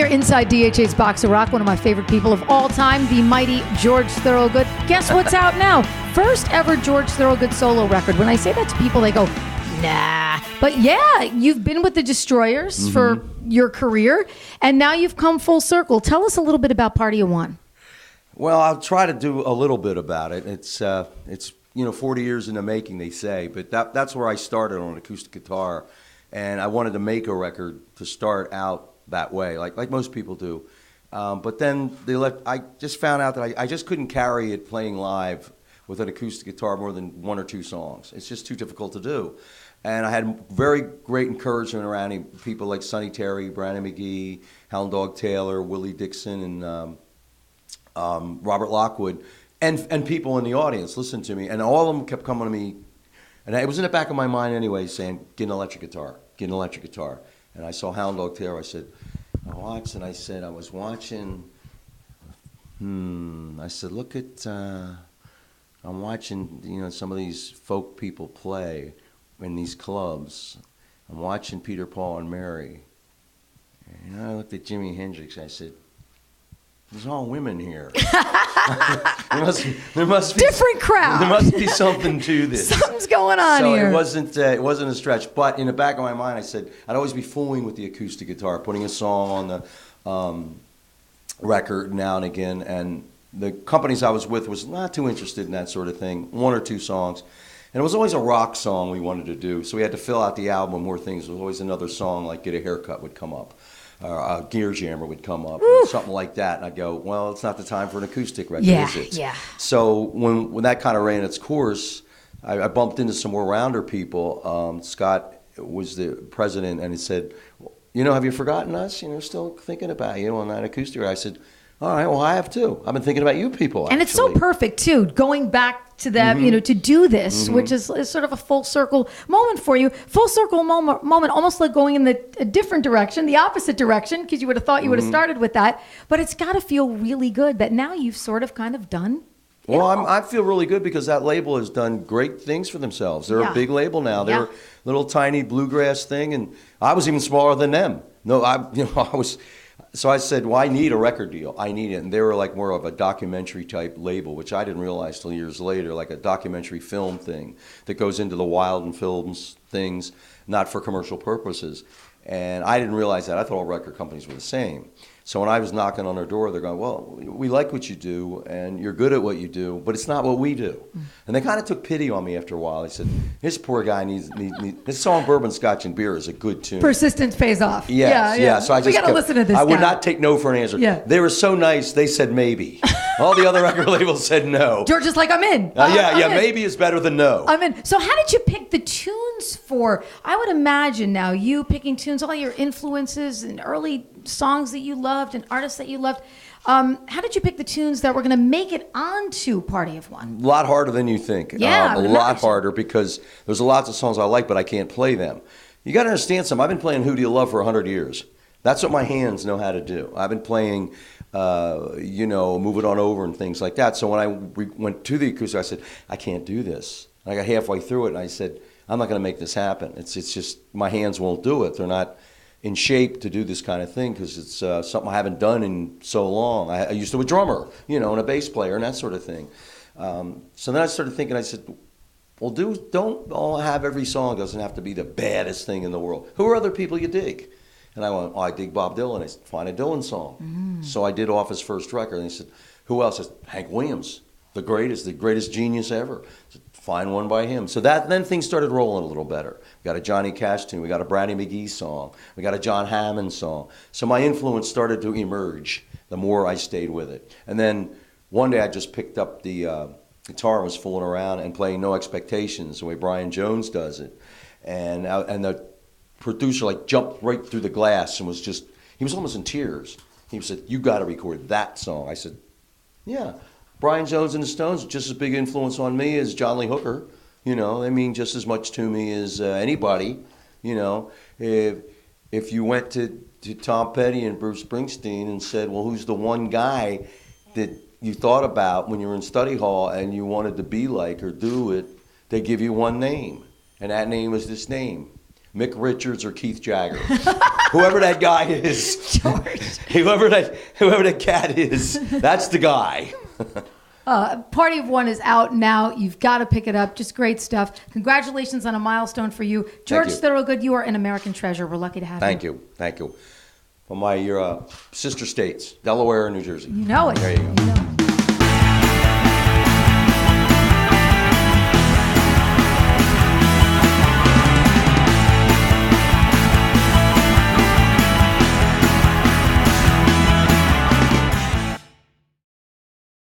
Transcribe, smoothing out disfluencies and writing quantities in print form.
inside DHA's Box of Rock, one of my favorite people of all time, the mighty George Thorogood. Guess what's out now? First ever George Thorogood solo record. When I say that to people, they go, nah. But yeah, you've been with the Destroyers for your career, and now you've come full circle. Tell us a little bit about Party of One. Well, I'll try to do a little bit about it. It's 40 years in the making, they say, but that's where I started on acoustic guitar, and I wanted to make a record to start out that way, like most people do. But then I just found out that I just couldn't carry it playing live with an acoustic guitar more than one or two songs. It's just too difficult to do. And I had very great encouragement around people like Sonny Terry, Brandon McGee, Hound Dog Taylor, Willie Dixon, and Robert Lockwood, and people in the audience listened to me. And all of them kept coming to me, and it was in the back of my mind anyway, saying, get an electric guitar, get an electric guitar. And I saw Hound Dog Taylor. I said, I watched, and I said, I was watching, I said, look at, I'm watching, some of these folk people play in these clubs. I'm watching Peter, Paul, and Mary. And I looked at Jimi Hendrix. I said, there's all women here. there must be different crowd. There must be something to this. Something's going on here. So it wasn't a stretch. But in the back of my mind, I said I'd always be fooling with the acoustic guitar, putting a song on the record now and again. And the companies I was with was not too interested in that sort of thing. One or two songs. And it was always a rock song we wanted to do. So we had to fill out the album with more things. There was always another song like Get a Haircut would come up. Or a Gear Jammer would come up, or something like that. And I'd go, well, it's not the time for an acoustic record, is it? Yeah. So when that kind of ran its course, I bumped into some more rounder people. Scott was the president, and he said, have you forgotten us? Still thinking about you on that acoustic record. I said, all right, well, I have too. I've been thinking about you people, actually. And it's so perfect, too, going back to them, to do this, which is sort of a full circle moment for you. Full circle moment, almost like going in a different direction, the opposite direction, because you would have thought you would have started with that. But it's got to feel really good that now you've sort of kind of done. Well, I feel really good because that label has done great things for themselves. They're a big label now. They're a little tiny bluegrass thing, and I was even smaller than them. No, I was. So I said, well, I need a record deal. I need it. And they were like more of a documentary type label, which I didn't realize till years later, like a documentary film thing that goes into the wild and films things, not for commercial purposes. And I didn't realize that. I thought all record companies were the same. So when I was knocking on their door, they're going, well, we like what you do, and you're good at what you do, but it's not what we do. And they kind of took pity on me after a while. They said, this poor guy needs this song, Bourbon, Scotch, and Beer, is a good tune. Persistence pays off. Yes, yeah. So I just gotta listen to this I guy. would not take no for an answer. Yeah. They were so nice, they said maybe. All the other record labels said no. George is like, I'm in. Maybe is better than no. I'm in. So how did you pick the tunes for, I would imagine now, you picking tunes, all your influences and early songs that you loved and artists that you loved. How did you pick the tunes that were going to make it onto Party of One? A lot harder than you think. Yeah, a lot harder because there's lots of songs I like, but I can't play them. You got to understand something. I've been playing Who Do You Love for 100 years. That's what my hands know how to do. I've been playing, Move It On Over and things like that. So when I went to the acoustic, I said, I can't do this. And I got halfway through it, and I said, I'm not going to make this happen. It's just my hands won't do it. They're not in shape to do this kind of thing because it's something I haven't done in so long. I used to be a drummer, and a bass player and that sort of thing. So then I started thinking, I said, well, don't all have every song doesn't have to be the baddest thing in the world. Who are other people you dig? And I went, I dig Bob Dylan. I said, find a Dylan song. So I did off his first record. And he said, who else? I said, Hank Williams, the greatest genius ever. I said, find one by him. So then things started rolling a little better. We got a Johnny Cash tune. We got a Brady McGee song. We got a John Hammond song. So my influence started to emerge the more I stayed with it. And then one day I just picked up the guitar and was fooling around and playing No Expectations the way Brian Jones does it. And the producer jumped right through the glass and he was almost in tears. He said, you got to record that song. I said, yeah. Brian Jones and the Stones are just as big influence on me as John Lee Hooker. They mean just as much to me as anybody. If you went to Tom Petty and Bruce Springsteen and said, well, who's the one guy that you thought about when you were in study hall and you wanted to be like or do it, they give you one name. And that name was this name. Mick Richards or Keith Jagger. Whoever that guy is, George. whoever that cat is, that's the guy. Party of One is out now. You've got to pick it up. Just great stuff. Congratulations on a milestone for you. George Thorogood, you are an American treasure. We're lucky to have you. Thank you. From your sister states, Delaware and New Jersey. You know it. There you go.